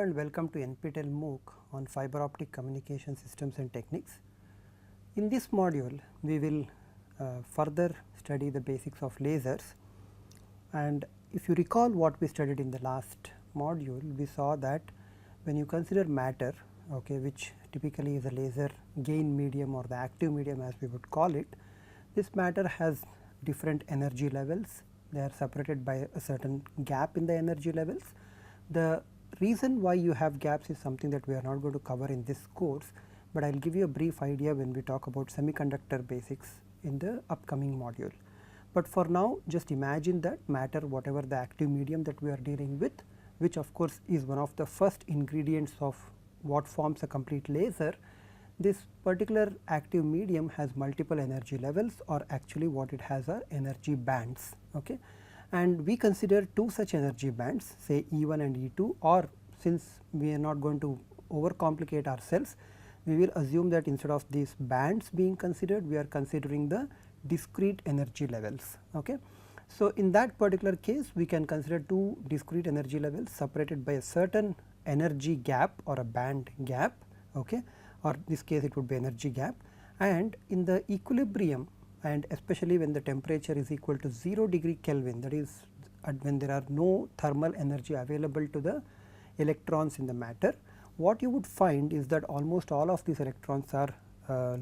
and welcome to NPTEL MOOC on fiber optic communication systems and techniques. In this module, we will further study the basics of lasers, and if you recall what we studied in the last module, we saw that when you consider matter, which typically is a laser gain medium or the active medium as we would call it, this matter has different energy levels. They are separated by a certain gap in the energy levels. The reason why you have gaps is something that we are not going to cover in this course, but I will give you a brief idea when we talk about semiconductor basics in the upcoming module. But for now, just imagine that matter, whatever the active medium that we are dealing with, which of course is one of the first ingredients of what forms a complete laser. This particular active medium has multiple energy levels, or actually what it has are energy bands. And we consider two such energy bands, say E1 and E2, or since we are not going to overcomplicate ourselves, we will assume that instead of these bands being considered, we are considering the discrete energy levels. So, in that particular case, we can consider two discrete energy levels separated by a certain energy gap or a band gap, or in this case it would be energy gap, and in the equilibrium, and especially when the temperature is equal to 0 degree Kelvin, that is when there are no thermal energy available to the electrons in the matter, what you would find is that almost all of these electrons are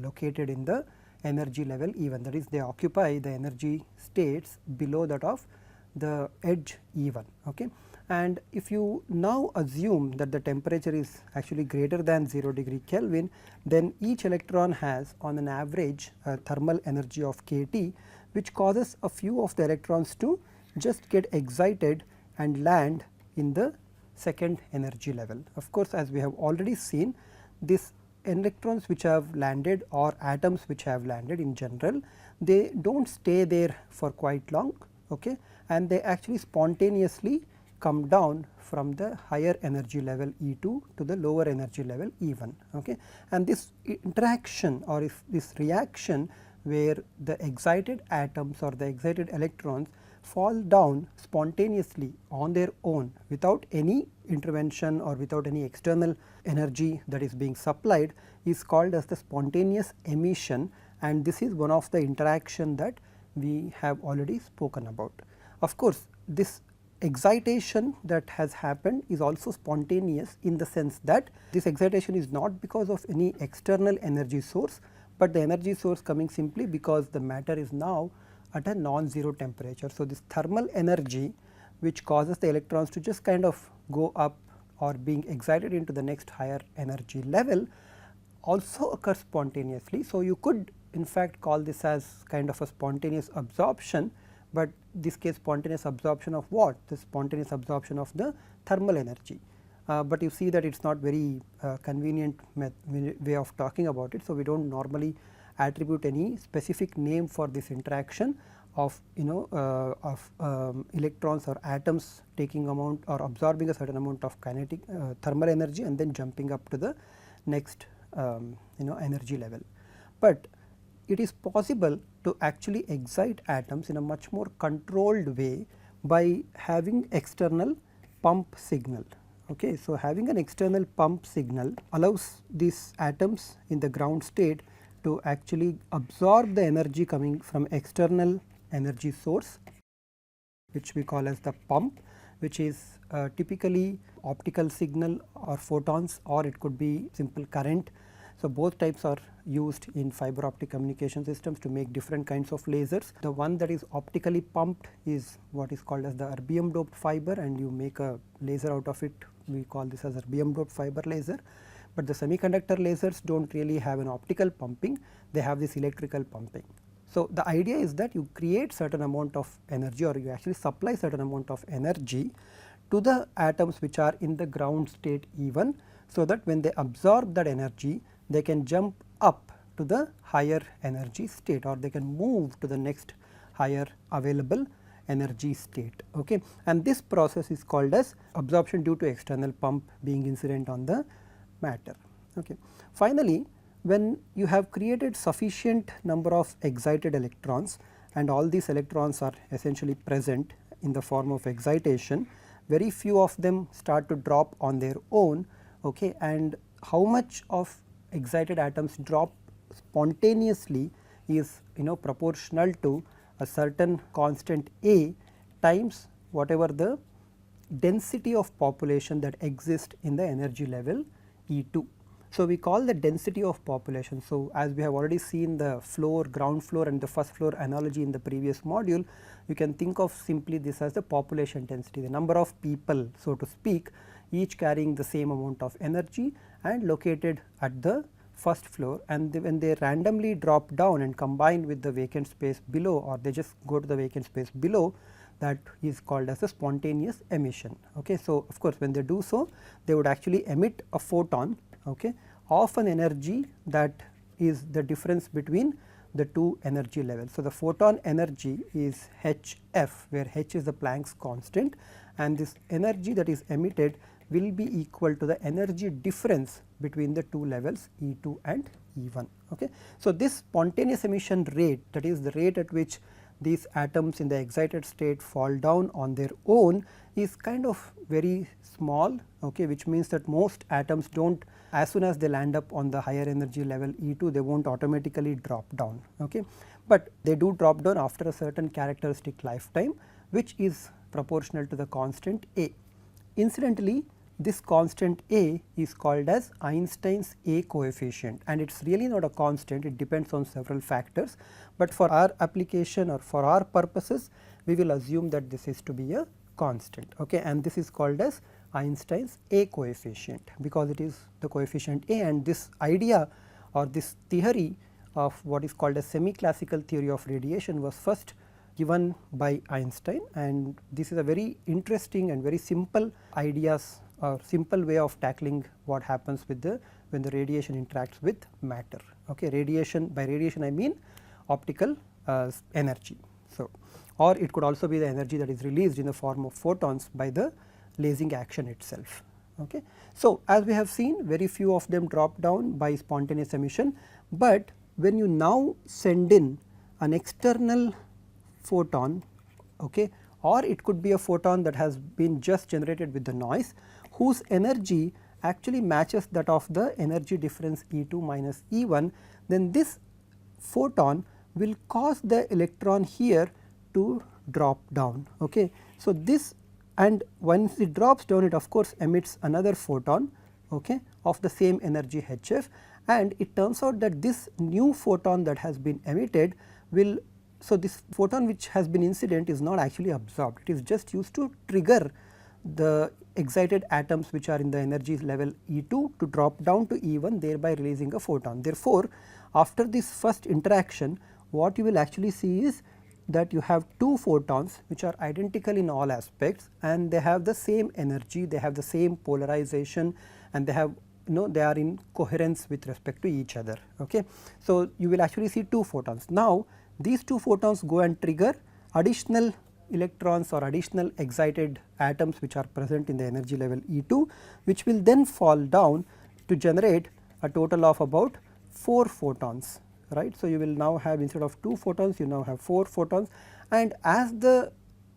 located in the energy level E1, that is they occupy the energy states below that of the edge E1. And if you now assume that the temperature is actually greater than 0 degree Kelvin, then each electron has on an average a thermal energy of kT, which causes a few of the electrons to just get excited and land in the second energy level. Of course, as we have already seen, these electrons which have landed or atoms which have landed in general, they do not stay there for quite long, and they actually spontaneously come down from the higher energy level E2 to the lower energy level E1. And this interaction or if this reaction where the excited atoms or the excited electrons fall down spontaneously on their own without any intervention or without any external energy that is being supplied is called as the spontaneous emission, and this is one of the interaction that we have already spoken about. Of course, this excitation that has happened is also spontaneous in the sense that this excitation is not because of any external energy source, but the energy source coming simply because the matter is now at a non-zero temperature. So, this thermal energy which causes the electrons to just kind of go up or being excited into the next higher energy level also occurs spontaneously. So, you could in fact call this as kind of a spontaneous absorption, but this case spontaneous absorption of what? The spontaneous absorption of the thermal energy. But you see that it is not very convenient way of talking about it. So, we do not normally attribute any specific name for this interaction of electrons or atoms taking amount or absorbing a certain amount of kinetic thermal energy and then jumping up to the next energy level. But it is possible to actually excite atoms in a much more controlled way by having external pump signal. So, having an external pump signal allows these atoms in the ground state to actually absorb the energy coming from external energy source, which we call as the pump, which is typically optical signal or photons, or it could be simple current. So, both types are used in fiber optic communication systems to make different kinds of lasers. The one that is optically pumped is what is called as the erbium doped fiber, and you make a laser out of it. We call this as erbium doped fiber laser. But the semiconductor lasers do not really have an optical pumping, they have this electrical pumping. So, the idea is that you create certain amount of energy, or you actually supply certain amount of energy to the atoms which are in the ground state E1, so that when they absorb that energy, they can jump up to the higher energy state, or they can move to the next higher available energy state. And this process is called as absorption due to external pump being incident on the matter. Finally, when you have created sufficient number of excited electrons and all these electrons are essentially present in the form of excitation, very few of them start to drop on their own, okay, and how much of excited atoms drop spontaneously is proportional to a certain constant A times whatever the density of population that exists in the energy level E2. So, we call the density of population. So, as we have already seen the floor, ground floor and the first floor analogy in the previous module, you can think of simply this as the population density, the number of people, so to speak, each carrying the same amount of energy and located at the first floor, and when they randomly drop down and combine with the vacant space below, or they just go to the vacant space below, that is called as a spontaneous emission. Okay. So, of course, when they do so, they would actually emit a photon, okay, of an energy that is the difference between the two energy levels. So, the photon energy is hf, where h is the Planck's constant, and this energy that is emitted will be equal to the energy difference between the two levels E2 and E1. Okay. So, this spontaneous emission rate, that is the rate at which these atoms in the excited state fall down on their own, is kind of very small, okay, which means that most atoms do not, as soon as they land up on the higher energy level E2, they will not automatically drop down, okay, but they do drop down after a certain characteristic lifetime, which is proportional to the constant A. Incidentally, this constant A is called as Einstein's A coefficient, and it is really not a constant, it depends on several factors, but for our application or for our purposes, we will assume that this is to be a constant, okay, and this is called as Einstein's A coefficient, because it is the coefficient A, and this idea or this theory of what is called a semi-classical theory of radiation was first given by Einstein, and this is a very interesting and very simple ideas or simple way of tackling what happens with the when the radiation interacts with matter. Okay. Radiation, by radiation I mean optical energy. So, or it could also be the energy that is released in the form of photons by the lasing action itself. Okay. So, as we have seen, very few of them drop down by spontaneous emission, but when you now send in an external photon, okay, or it could be a photon that has been just generated with the noise, whose energy actually matches that of the energy difference E2 minus E1, then this photon will cause the electron here to drop down. Okay. So, this, and once it drops down, it of course emits another photon, okay, of the same energy hf, and it turns out that this new photon that has been emitted will, so this photon which has been incident is not actually absorbed, it is just used to trigger the excited atoms which are in the energy level E2 to drop down to E1, thereby releasing a photon. Therefore, after this first interaction, what you will actually see is that you have two photons which are identical in all aspects, and they have the same energy, they have the same polarization, and they have they are in coherence with respect to each other. Okay. So, you will actually see two photons. Now, these two photons go and trigger additional electrons or additional excited atoms which are present in the energy level E2, which will then fall down to generate a total of about 4 photons, right. So, you will now have, instead of 2 photons, you now have 4 photons, and as the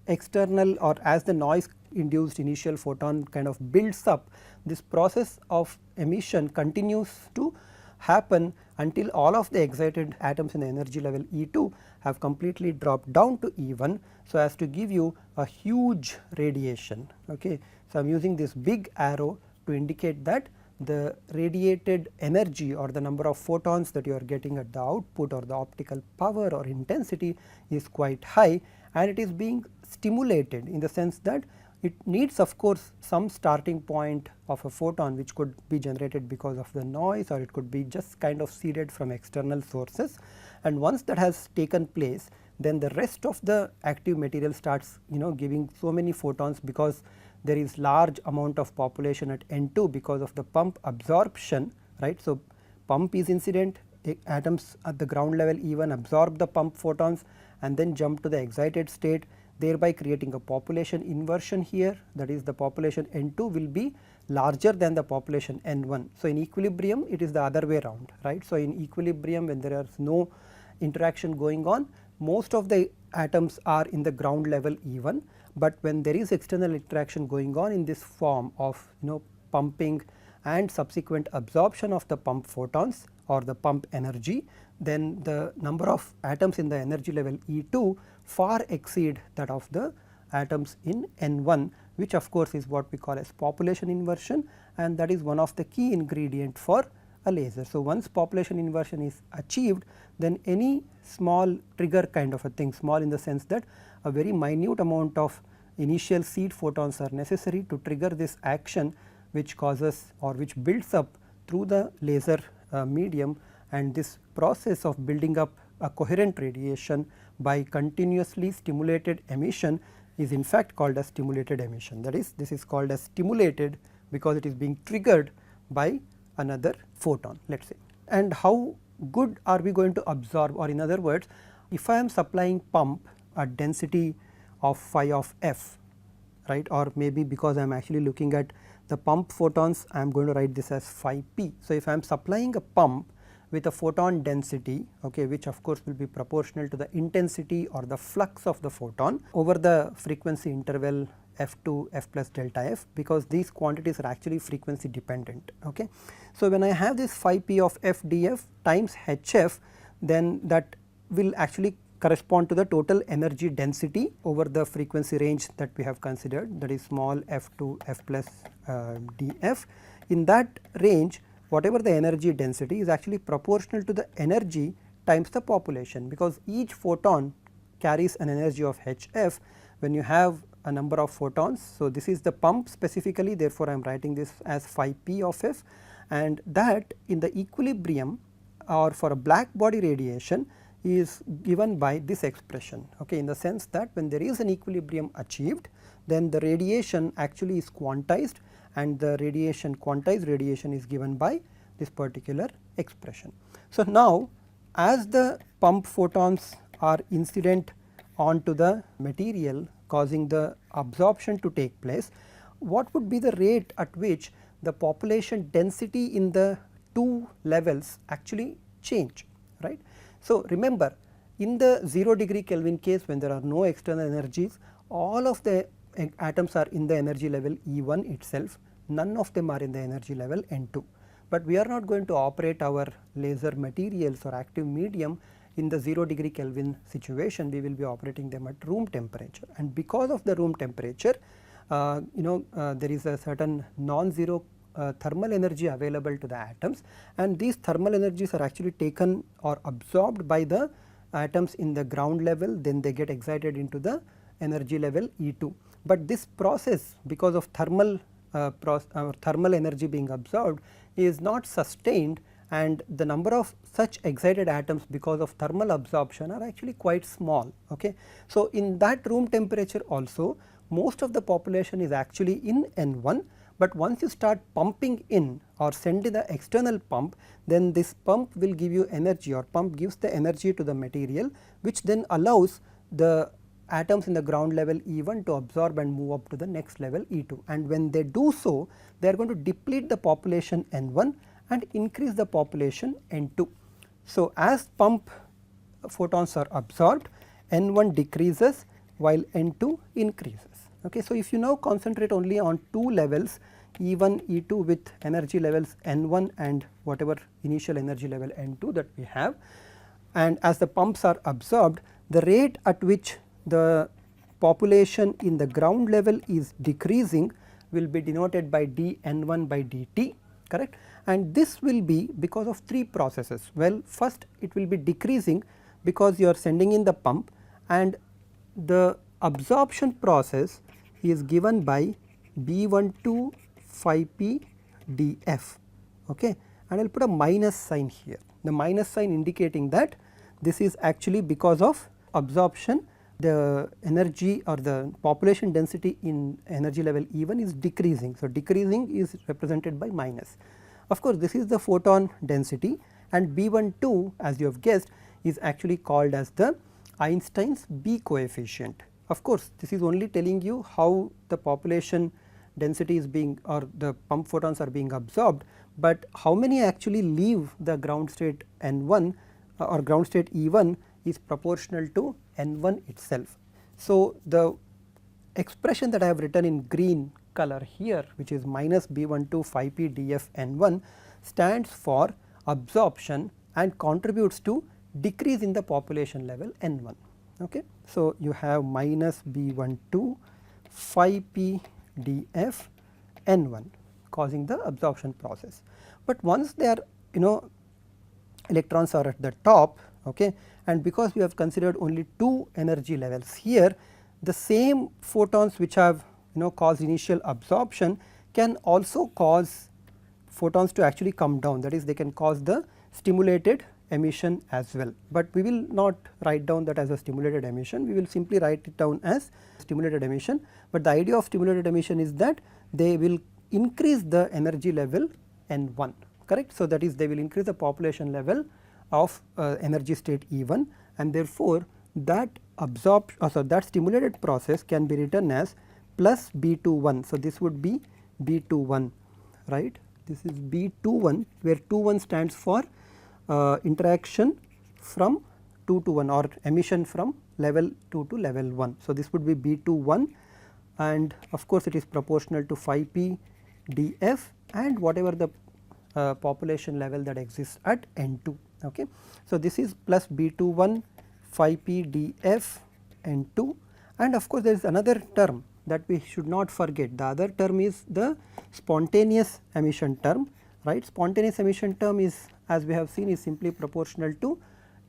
external or as the noise induced initial photon kind of builds up, this process of emission continues to happen until all of the excited atoms in the energy level E2 have completely dropped down to E1, so as to give you a huge radiation. Okay. So, I am using this big arrow to indicate that the radiated energy or the number of photons that you are getting at the output or the optical power or intensity is quite high, and it is being stimulated in the sense that it needs of course some starting point of a photon which could be generated because of the noise, or it could be just kind of seeded from external sources, and once that has taken place, then the rest of the active material starts giving so many photons, because there is large amount of population at N2 because of the pump absorption, right. So, pump is incident, atoms at the ground level E1 absorb the pump photons and then jump to the excited state, thereby creating a population inversion here, that is the population N2 will be larger than the population N1. So, in equilibrium it is the other way around, right. So, in equilibrium, when there is no interaction going on, most of the atoms are in the ground level E1, but when there is external interaction going on in this form of pumping and subsequent absorption of the pump photons or the pump energy, then the number of atoms in the energy level E2 far exceed that of the atoms in N1, which of course is what we call as population inversion, and that is one of the key ingredient for a laser. So, once population inversion is achieved, then any small trigger kind of a thing, small in the sense that a very minute amount of initial seed photons are necessary to trigger this action, which causes or which builds up through the laser medium, and this process of building up a coherent radiation by continuously stimulated emission is in fact called as stimulated emission. That is, this is called as stimulated because it is being triggered by another photon, let us say. And how good are we going to absorb, or in other words, if I am supplying pump at density of phi of f, right, or maybe because I am actually looking at the pump photons, I am going to write this as phi p. So, if I am supplying a pump with a photon density, okay, which of course will be proportional to the intensity or the flux of the photon over the frequency interval f2 f plus delta f, because these quantities are actually frequency dependent. Okay. So, when I have this phi p of f df times hf, then that will actually correspond to the total energy density over the frequency range that we have considered, that is small f2 f plus df. In that range, whatever the energy density is actually proportional to the energy times the population, because each photon carries an energy of hf when you have a number of photons. So, this is the pump specifically, therefore, I am writing this as phi p of f, and that in the equilibrium or for a black body radiation is given by this expression, okay, in the sense that when there is an equilibrium achieved, then the radiation actually is quantized, and the radiation quantized radiation is given by this particular expression. So, now as the pump photons are incident onto the material causing the absorption to take place, what would be the rate at which the population density in the two levels actually change, right. So, remember, in the 0 degree Kelvin case, when there are no external energies, all of the atoms are in the energy level E1 itself, none of them are in the energy level N2. But we are not going to operate our laser materials or active medium in the 0 degree Kelvin situation, we will be operating them at room temperature, and because of the room temperature, there is a certain non-zero thermal energy available to the atoms, and these thermal energies are actually taken or absorbed by the atoms in the ground level, then they get excited into the energy level E2. But this process, because of thermal energy being absorbed, is not sustained, and the number of such excited atoms because of thermal absorption are actually quite small. Okay. So, in that room temperature also, most of the population is actually in N1, but once you start pumping in or sending the external pump, then this pump will give you energy, or pump gives the energy to the material, which then allows the atoms in the ground level E1 to absorb and move up to the next level E2, and when they do so, they are going to deplete the population N1 and increase the population N2. So, as pump photons are absorbed, N1 decreases while N2 increases. Okay. So, if you now concentrate only on two levels, E1, E2 with energy levels N1 and whatever initial energy level N2 that we have, and as the pumps are absorbed, the rate at which the population in the ground level is decreasing will be denoted by dN1 by dt, correct, and this will be because of three processes. Well, first it will be decreasing because you are sending in the pump, and the absorption process is given by B12 phi p df, okay, and I will put a minus sign here, the minus sign indicating that this is actually because of absorption, the energy or the population density in energy level E1 is decreasing. So, decreasing is represented by minus. Of course, this is the photon density, and B12, as you have guessed, is actually called as the Einstein's B coefficient. Of course, this is only telling you how the population density is being, or the pump photons are being absorbed, but how many actually leave the ground state N1 or ground state E1 is proportional to N1 itself. So, the expression that I have written in green color here, which is minus B12 phi p df n1, stands for absorption and contributes to decrease in the population level n1. Okay. So, you have minus B12 phi p df n1 causing the absorption process, but once they are electrons are at the top, okay, and because we have considered only 2 energy levels here, the same photons which have caused initial absorption can also cause photons to actually come down, that is they can cause the stimulated emission as well, but we will not write down that as a stimulated emission, we will simply write it down as stimulated emission, but the idea of stimulated emission is that they will increase the energy level N1, correct. So, that is they will increase the population level of energy state E1, and therefore, that that stimulated process can be written as plus B21. So, this would be B21, right. This is B21 where 21 stands for interaction from 2 to 1 or emission from level 2 to level 1. So, this would be B21, and of course, it is proportional to phi p df and whatever the population level that exists at N2. Okay. So, this is plus B21 phi p df N2, and of course, there is another term that we should not forget. The other term is the spontaneous emission term, right. Spontaneous emission term is, as we have seen, is simply proportional to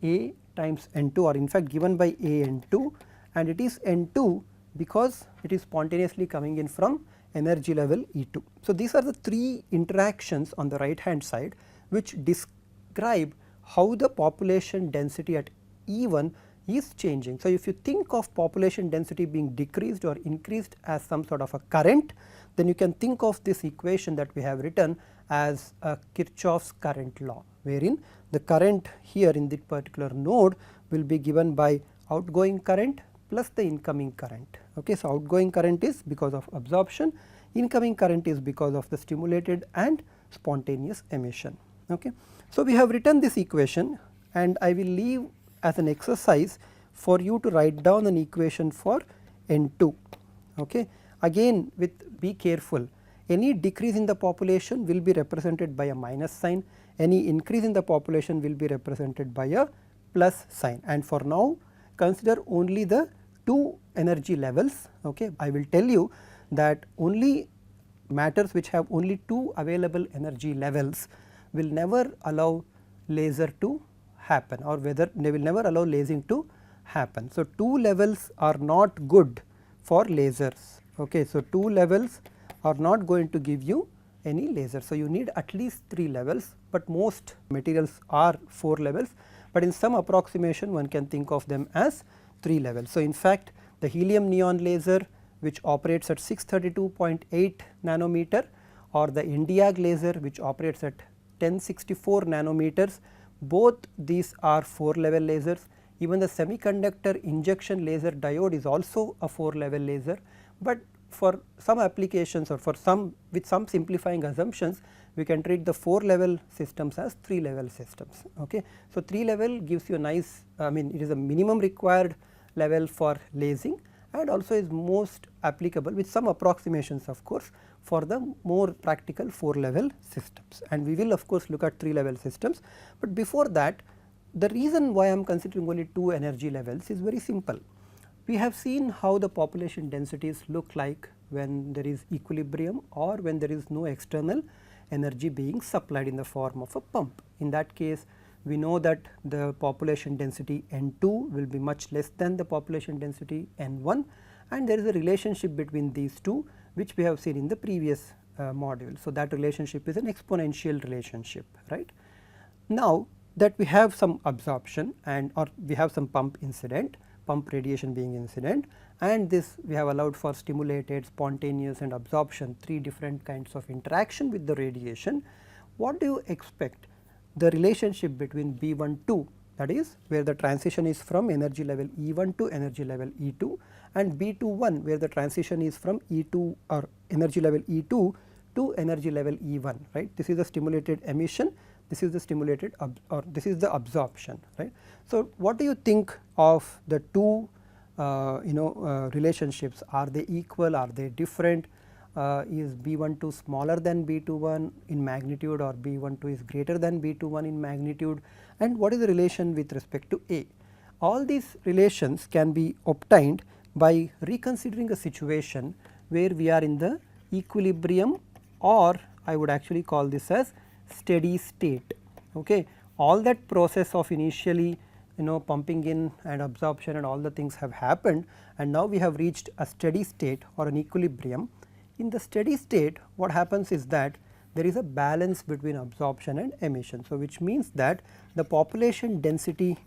A times N2, or in fact given by A N2, and it is N2 because it is spontaneously coming in from energy level E2. So, these are the 3 interactions on the right hand side which describe how the population density at E1 is changing. So, if you think of population density being decreased or increased as some sort of a current, then you can think of this equation that we have written as a Kirchhoff's current law, wherein the current here in this particular node will be given by outgoing current plus the incoming current. Okay. So, outgoing current is because of absorption, incoming current is because of the stimulated and spontaneous emission. Okay. So, we have written this equation, and I will leave as an exercise for you to write down an equation for N2. Okay. Again, be careful, any decrease in the population will be represented by a minus sign, any increase in the population will be represented by a plus sign, and for now consider only the 2 energy levels. Okay. I will tell you that only matters which have only 2 available energy levels will never allow laser to happen, or whether they will never allow lasing to happen. So, 2 levels are not good for lasers. Okay. So, 2 levels are not going to give you any laser. So, you need at least 3 levels, but most materials are 4 levels, but in some approximation one can think of them as 3 levels. So, in fact, the helium neon laser which operates at 632.8 nanometer, or the INDIAG laser which operates at 1064 nanometers, both these are 4 level lasers. Even the semiconductor injection laser diode is also a 4 level laser, but for some applications or for some with some simplifying assumptions, we can treat the 4 level systems as 3 level systems. Okay. So, 3 level gives you a nice, it is a minimum required level for lasing, and also is most applicable with some approximations of course for the more practical 4 level systems, and we will of course look at 3 level systems. But before that, the reason why I am considering only 2 energy levels is very simple. We have seen how the population densities look like when there is equilibrium or when there is no external energy being supplied in the form of a pump. In that case, we know that the population density N2 will be much less than the population density N1, and there is a relationship between these two which we have seen in the previous module. So, that relationship is an exponential relationship, right. Now, that we have some absorption and or we have some pump radiation being incident, and this we have allowed for stimulated, spontaneous and absorption, 3 different kinds of interaction with the radiation. What do you expect the relationship between B12, that is where the transition is from energy level E1 to energy level E2, and B21 where the transition is from E2 or energy level E2 to energy level E1, right. This is the stimulated emission, this is the stimulated or this is the absorption, right. So, what do you think of the 2 relationships, are they equal, are they different, is B12 smaller than B21 in magnitude, or B12 is greater than B21 in magnitude, and what is the relation with respect to A. All these relations can be obtained by reconsidering a situation where we are in the equilibrium, or I would actually call this as steady state. Okay. All that process of initially pumping in and absorption and all the things have happened, and now we have reached a steady state or an equilibrium. In the steady state, what happens is that there is a balance between absorption and emission. So, which means that the population density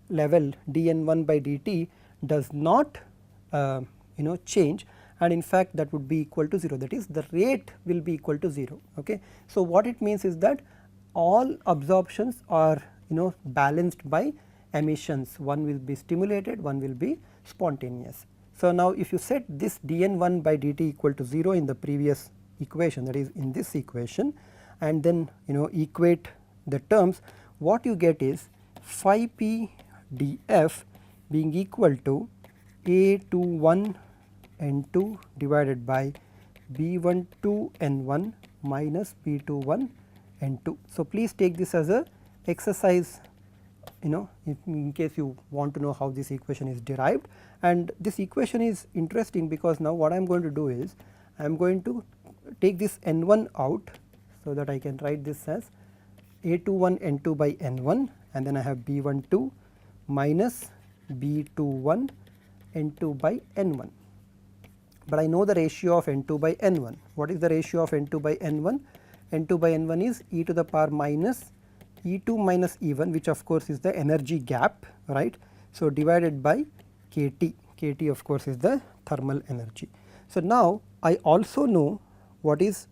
level dN1 by dt does not change, and in fact that would be equal to 0, that is the rate will be equal to 0. Okay. So, what it means is that all absorptions are balanced by emissions, one will be stimulated, one will be spontaneous. So, now if you set this dN1 by dt equal to 0 in the previous equation, that is in this equation, and then equate the terms, what you get is phi p df being equal to A21 N2 divided by B12 N1 minus B21 N2. So, please take this as a exercise in case you want to know how this equation is derived, and this equation is interesting because now what I am going to do is I am going to take this N1 out, so that I can write this as A21 N2 by N1, and then I have B12 minus B21 N2 by N1. But I know the ratio of N2 by N1. What is the ratio of N2 by N1? N2 by N1 is e to the power minus E2 minus E1, which of course is the energy gap, right. So, divided by KT, KT of course is the thermal energy. So, now I also know what is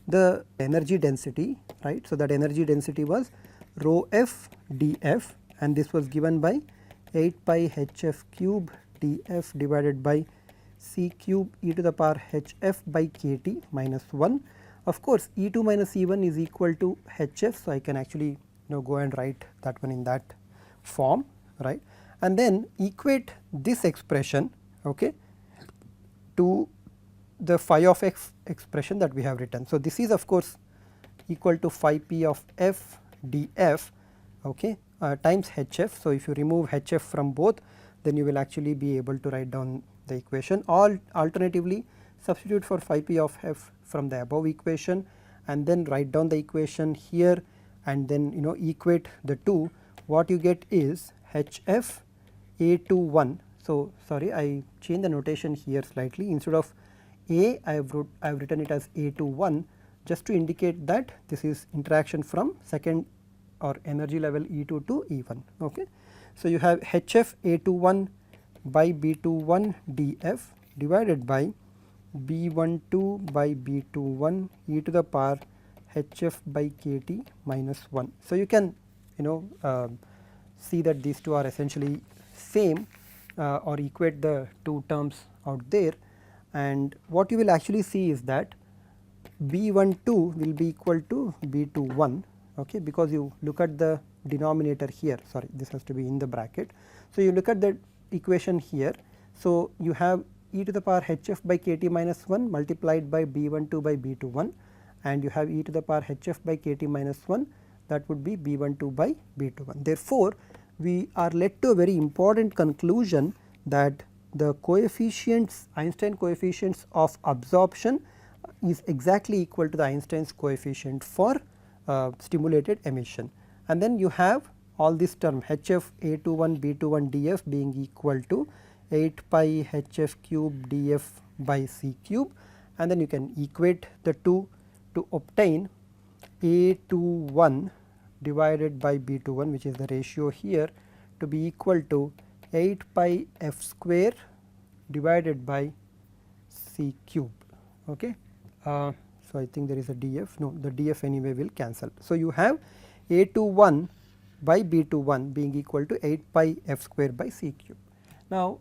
the energy density, right. So, that energy density was rho f df, and this was given by 8 pi hf cube df divided by c cube e to the power hf by kt minus 1. Of course, E2 minus E1 is equal to hf, so I can actually go and write that one in that form, right, and then equate this expression, okay, to the phi of x expression that we have written. So, this is of course equal to phi p of f df, okay, times hf. So, if you remove hf from both, then you will actually be able to write down the equation. Alternatively, substitute for phi p of f from the above equation, and then write down the equation here, and then equate the two. What you get is hf A21. So, sorry, I changed the notation here slightly. Instead of A, I have written it as A21, just to indicate that this is interaction from second or energy level E2 to E1. Okay. So, you have hf A21 by B21 df divided by B12 by B21 e to the power hf by kt minus 1. So, you can see that these two are essentially same, or equate the two terms out there, and what you will actually see is that B12 will be equal to B21, okay, because you look at the denominator here, sorry, this has to be in the bracket. So, you look at the equation here. So, you have e to the power hf by kt minus 1 multiplied by B12 by B21, and you have e to the power hf by kt minus 1, that would be B12 by B21. Therefore, we are led to a very important conclusion that the coefficients, Einstein coefficients of absorption is exactly equal to the Einstein's coefficient for stimulated emission. And then you have all this term hf A21 B21 df being equal to 8 pi hf cube df by c cube, and then you can equate the two to obtain A21 divided by B21, which is the ratio here, to be equal to 8 pi f square divided by c cube. Okay. So, I think there is a df, no, the df anyway will cancel. So, you have A21 by B21 being equal to 8 pi f square by c cube. Now,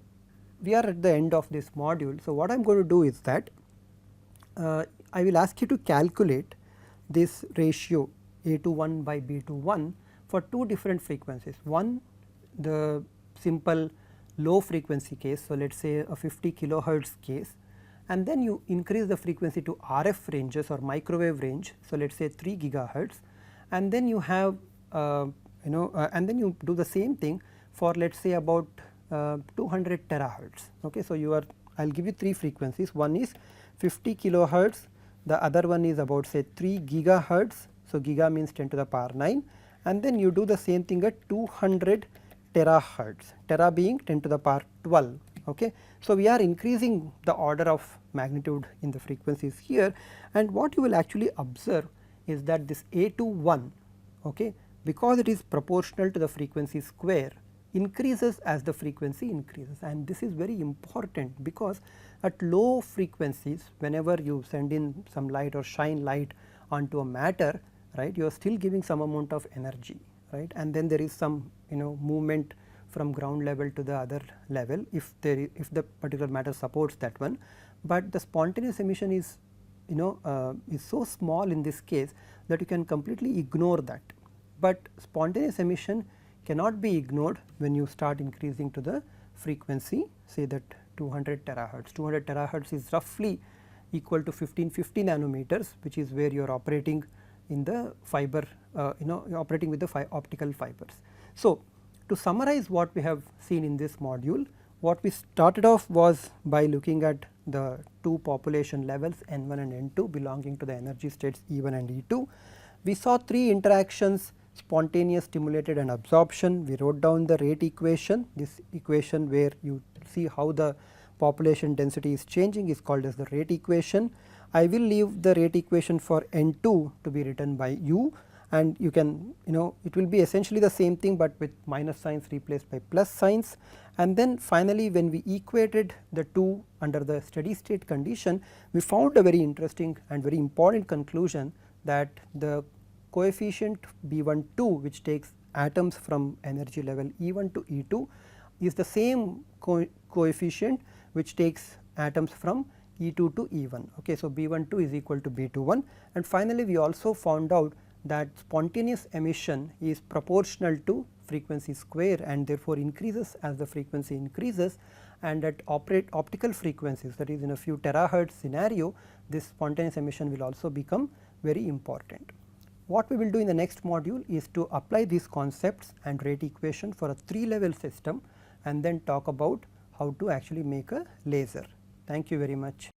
we are at the end of this module. So, what I am going to do is that I will ask you to calculate this ratio A21 by B21 for two different frequencies. One, the simple low frequency case. So, let us say a 50 kilohertz case, and then you increase the frequency to RF ranges or microwave range. So, let us say 3 gigahertz, and then you have and then you do the same thing for let us say about 200 terahertz. Okay. So, you are I will give you 3 frequencies, one is 50 kilohertz, the other one is about say 3 gigahertz. So, giga means 10 to the power 9, and then you do the same thing at 200 terahertz, tera being 10 to the power 12. Okay. So, we are increasing the order of magnitude in the frequencies here, and what you will actually observe is that this A21, okay, because it is proportional to the frequency square, increases as the frequency increases, and this is very important because at low frequencies, whenever you send in some light or shine light onto a matter, right, you are still giving some amount of energy, right, and then there is some movement from ground level to the other level if if the particular matter supports that one, but the spontaneous emission is is so small in this case that you can completely ignore that. But spontaneous emission cannot be ignored when you start increasing to the frequency, say that 200 terahertz. 200 terahertz is roughly equal to 1550 nanometers, which is where you are operating in the fiber, you are operating with the optical fibers. So, to summarize what we have seen in this module, what we started off was by looking at the two population levels N1 and N2 belonging to the energy states E1 and E2. We saw 3 interactions: spontaneous, stimulated and absorption. We wrote down the rate equation. This equation where you see how the population density is changing is called as the rate equation. I will leave the rate equation for N2 to be written by you, and you can it will be essentially the same thing, but with minus signs replaced by plus signs. And then finally, when we equated the two under the steady state condition, we found a very interesting and very important conclusion that the coefficient B12, which takes atoms from energy level E1 to E2, is the same coefficient which takes atoms from E2 to E1. Okay. So, B12 is equal to B21, and finally, we also found out that spontaneous emission is proportional to frequency square and therefore increases as the frequency increases, and at optical frequencies, that is in a few terahertz scenario, this spontaneous emission will also become very important. What we will do in the next module is to apply these concepts and rate equation for a 3-level system, and then talk about how to actually make a laser. Thank you very much.